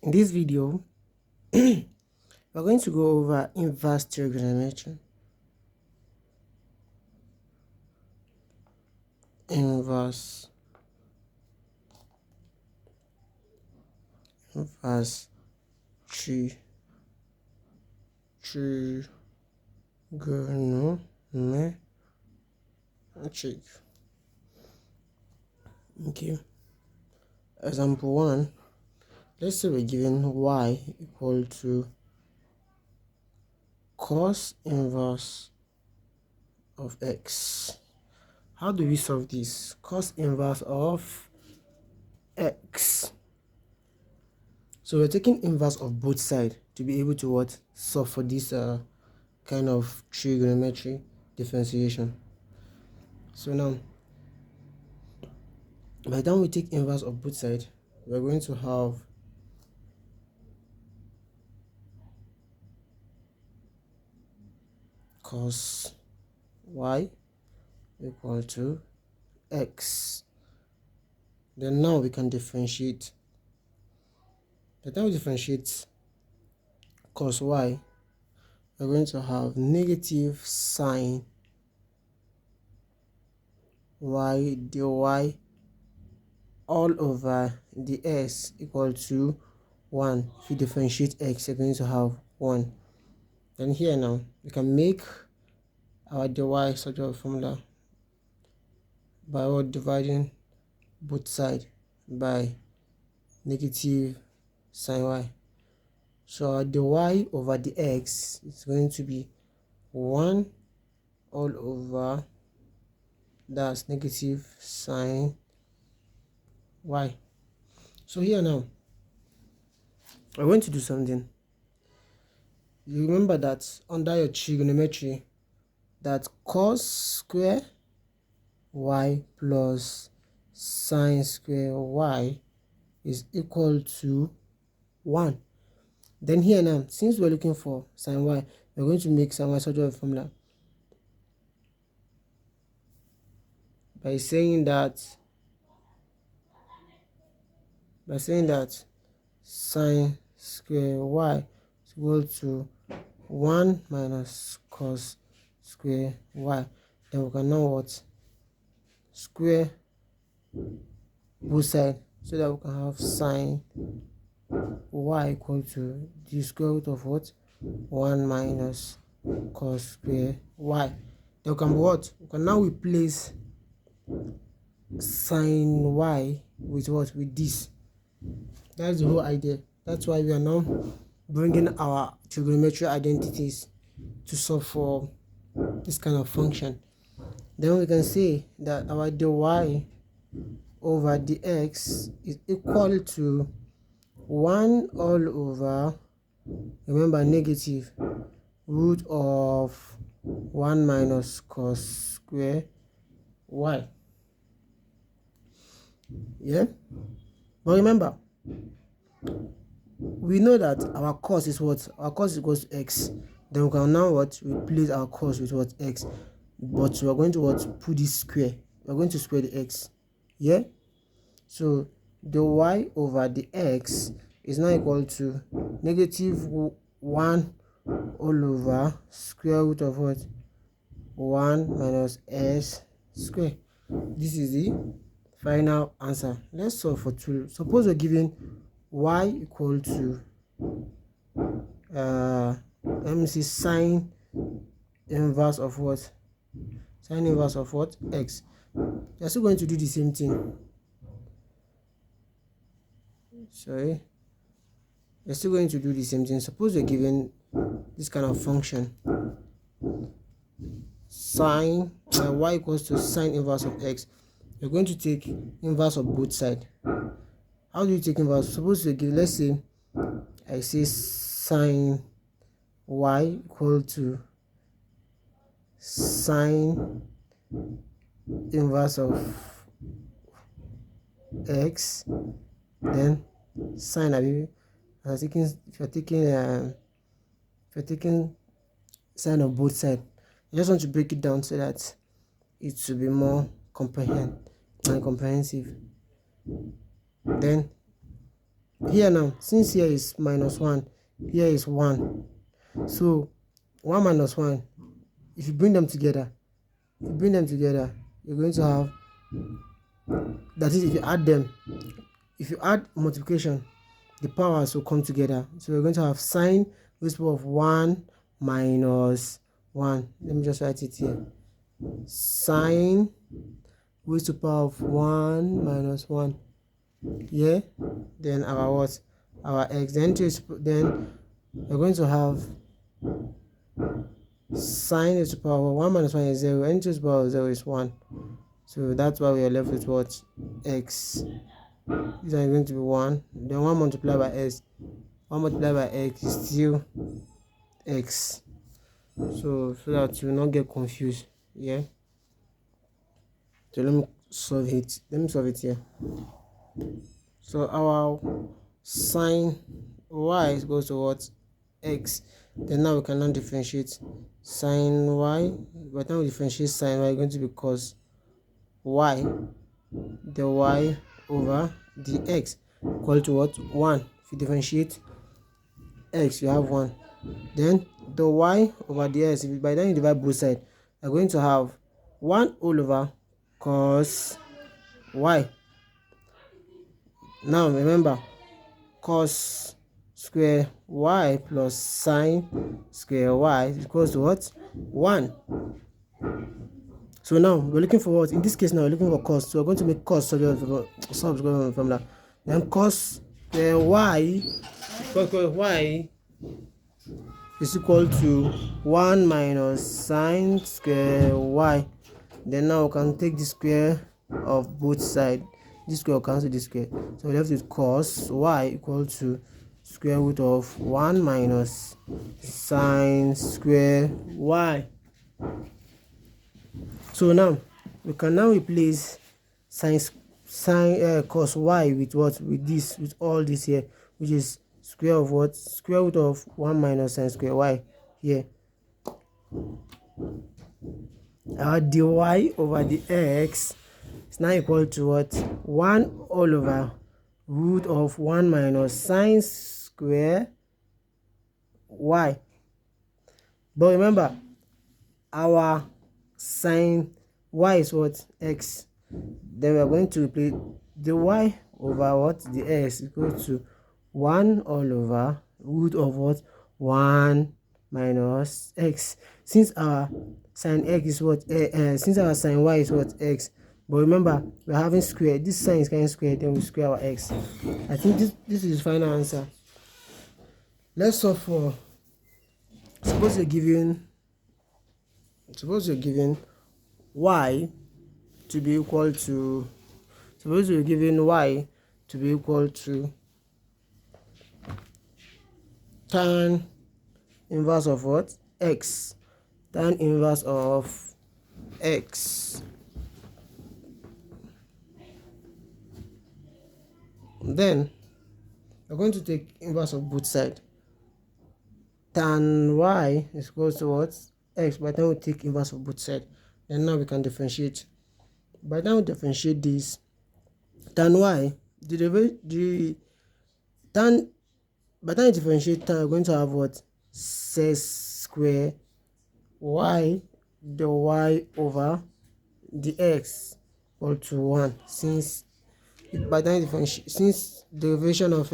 In this video, we're going to go over inverse trigonometry. Inverse trigonometric. Okay. Example 1. Let's say we're given y equal to cos inverse of x. How do we solve this? Cos inverse of x. So we're taking inverse of both sides to be able to solve for this kind of trigonometry differentiation. So now, by the time we take inverse of both sides, we're going to have cos y equal to x. Then now we can differentiate. By the time we differentiate cos y, we're going to have negative sine y dy all over the x equal to 1. If you differentiate x, you're going to have 1. Then here now, we can make our dy such a formula by dividing both sides by negative sine y. So our dy over the x is going to be 1 all over, that's negative sine y. So here now, we're going to do something. You remember that under your trigonometry, that cos square y plus sine square y is equal to 1. Then here now, since we're looking for sine y, we're going to make sine y such a formula by saying that sine square y is equal to 1 minus cos square y. Then we can now square both sides so that we can have sine y equal to the square root of 1 minus cos square y. Then we can we can now replace sine y with this. That's the whole idea. That's why we are now bringing our trigonometry identities to solve for this kind of function. Then we can say that our dy over dx is equal to 1 all over, remember, negative root of 1 minus cos square y. Yeah, but remember, we know that our cos is our cos equals to x. Then we can now replace our cos with x, but we are going to put this square. We're going to square the x. Yeah, so the y over the x is now equal to negative 1 all over square root of 1 minus s square. This is the final answer. Let's solve for 2. Suppose we're given y equal to let me see, sine inverse of sine inverse of x. You're still going to do the same thing. Sorry, you're still going to do the same thing. Suppose you're given this kind of function, sine y equals to sine inverse of x. You're going to take inverse of both sides. How do you take inverse? Suppose you give, let's say I say sine y equal to sine inverse of x, then sine, if you're taking sine of both sides, you just want to break it down so that it should be more comprehensive. Then Here now, since here is minus 1, here is 1, so 1 minus 1, if you bring them together, you're going to have, that is, if you add them, if you add multiplication, the powers will come together. So we're going to have sine raised to the power of 1 minus 1. Let me just write it here. Sine raised to the power of 1 minus 1. Yeah. Then our what? Our x. Then we're going to have sine raised to the power of 1 minus 1 is 0. N to the power of 0 is 1. So that's why we are left with what? X. These are going to be 1. Then 1 multiplied by s. 1 multiplied by x is still x. So that you will not get confused. Yeah. So let me solve it here. So our sine y is equal to what? X. Then now we can now differentiate sine y. By the time we differentiate sine y, is going to be cos y, the y over the x, equal to what? 1. If you differentiate x, you have 1. Then the y over the x, by the time you divide both sides, you're going to have 1 all over cos y. Now remember, cos square y plus sine square y is equal to what? 1. So now we're looking for what? In this case now we're looking for cos. So we're going to make cos square formula. Then cos square y is equal to 1 minus sine square y. Then now we can take the square of both sides. This square will cancel this square. So we're left with cos y equal to square root of 1 minus sine square y. So now we can now replace cos y with what? With all this here, which is square of what? Square root of 1 minus sine square y here. Our dy over the x is now equal to what? 1 all over root of 1 minus sine square y. But remember, our sine y is what? X. Then we are going to replace the y over what? The x equal to 1 all over root of what? 1 minus x. Since our sine x is what? Since our sine y is what? X. But remember, we're having square. This sign is getting squared, then we square our x. I think this is the final answer. Let's solve for, suppose you're given y to be equal to, tan inverse of what? X. Tan inverse of x. Then we're going to take inverse of both sides. Tan y is equal to what? X. By the time we take inverse of both sides, and now we can differentiate. By the time we differentiate this, tan y, by the time you differentiate tan, we're going to have what? S square y, the y over the x equal to 1. Since by the time since the derivation of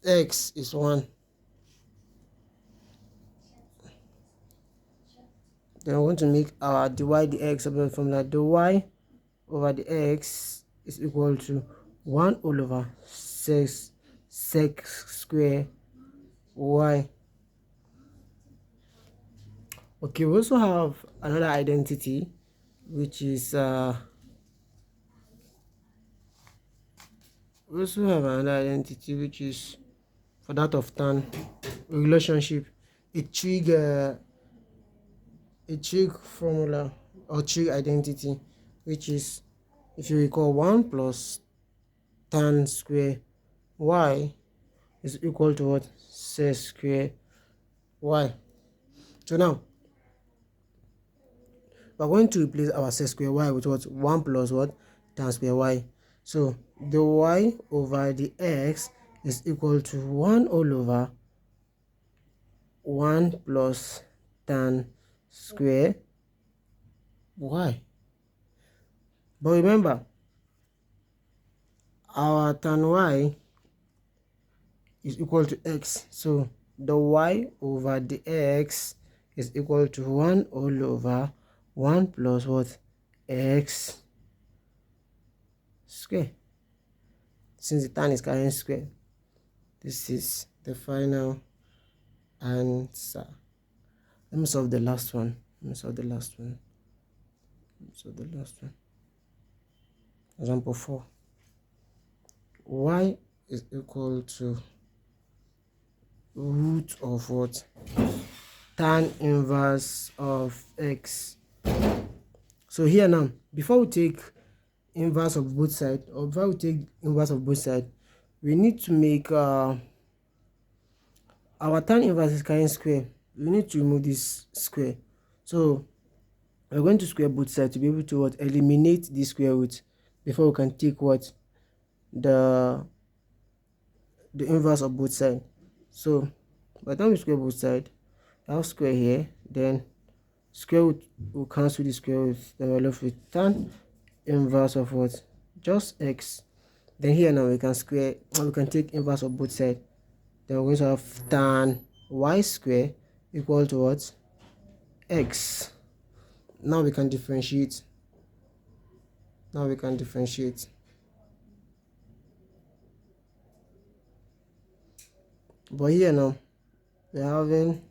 x is 1, then we're going to make our dy dx of the formula. The y over the x is equal to 1 all over sec square y. Okay, we also have another identity, which is for that of tan relationship, a trig formula or trig identity, which is, if you recall, 1 plus tan square y is equal to what? Sec square y. So now we're going to replace our sec square y with what? 1 plus what? Tan square y. So the y over the x is equal to 1 all over 1 plus tan square y. But remember, our tan y is equal to x, so the y over the x is equal to 1 all over 1 plus what? X square. Since the tan is carrying square, this is the final answer. Let me solve the last one. Example 4. Y is equal to root of what? Tan inverse of x. So here now, before we take inverse of both sides, we need to make our tan inverse is carrying square. We need to remove this square. So we're going to square both sides to be able to what? Eliminate the square root before we can take what? The inverse of both sides. So by the time we square both sides, I have square here, then square root will cancel the square root, then we're left with tan inverse of what? Just x. Then here now we can take inverse of both sides. Then we're going to have tan y square equal to what? X. Now we can differentiate. But here now we're having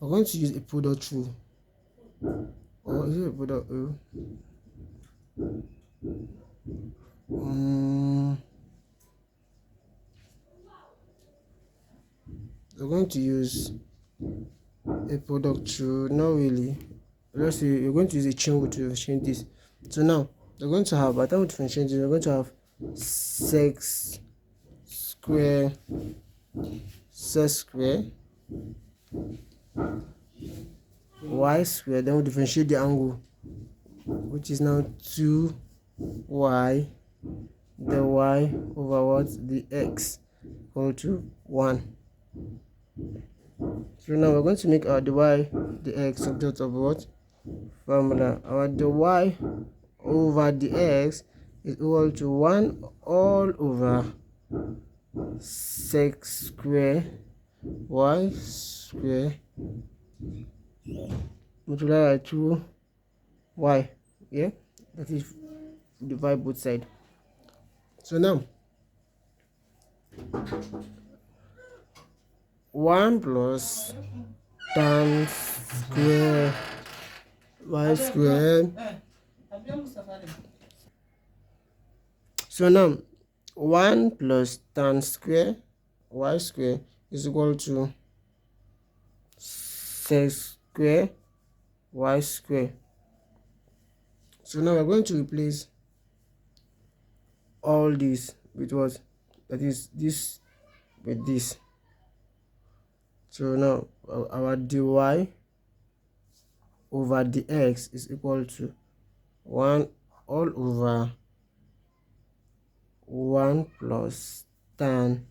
we're going to use a product rule, or is it a product rule? We're going to use a product rule. Not really. Let's say you're going to use a chain rule to differentiate this. So now we're going to have, by the time we differentiate this, we're going to have sec square y square, then we differentiate the angle, which is now 2y, the y over what? The x equal to 1. So now we're going to make our dy the x subject of what? Formula. Our dy over the x is equal to 1 all over sec square y square multiplied by 2y. Yeah, that is divide both sides. So now 1 plus tan square y square. So now 1 plus tan square y square is equal to sec square y square. So now we're going to replace all this with what? That is this with this. So now our dy over the x is equal to 1 all over 1 plus tan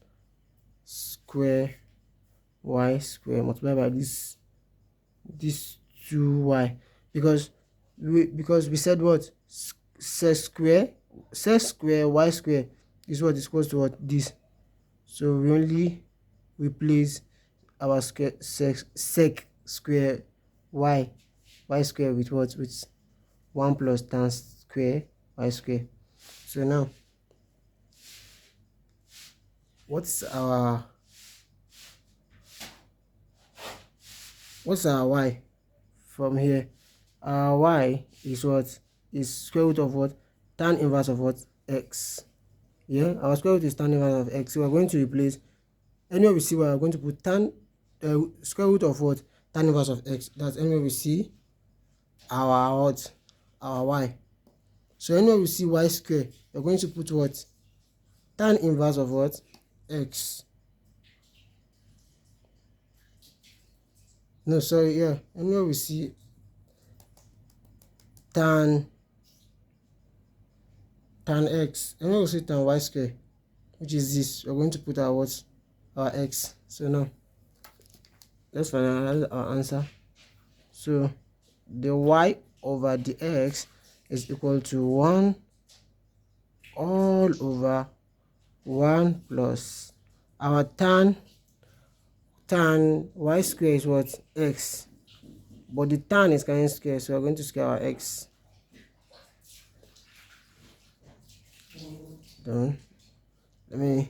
square y square multiplied by this 2y, because we said what? Sec square y square is what is equal to what? This. So we only replace our sec square y square with what? With 1 plus tan square y square. So now what's our y from here? Our y is what? Is square root of what? Tan inverse of what? X. Yeah, our square root is tan inverse of x. So we're going to replace, anywhere we see y, we're going to put tan square root of what? Tan inverse of x. That's anywhere we see our what? Our y. So anywhere we see y square, we're going to put what? Tan inverse of what? X. No, sorry, yeah. Anywhere we see tan x, and we will say tan y square, which is this. We're going to put our what? Our x. So now let's finalize our answer. So the y over the x is equal to 1 all over 1 plus our tan y square is what? X, but the tan is carrying square, so we're going to square our x. Done. Let me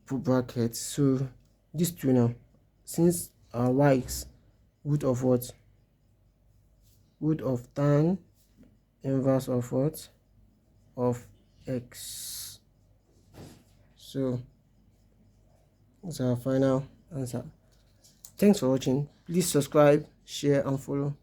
put brackets. So these two now, since our y is root of what? Root of tan inverse of what? Of x. So that's our final answer. Thanks for watching. Please subscribe, share and follow.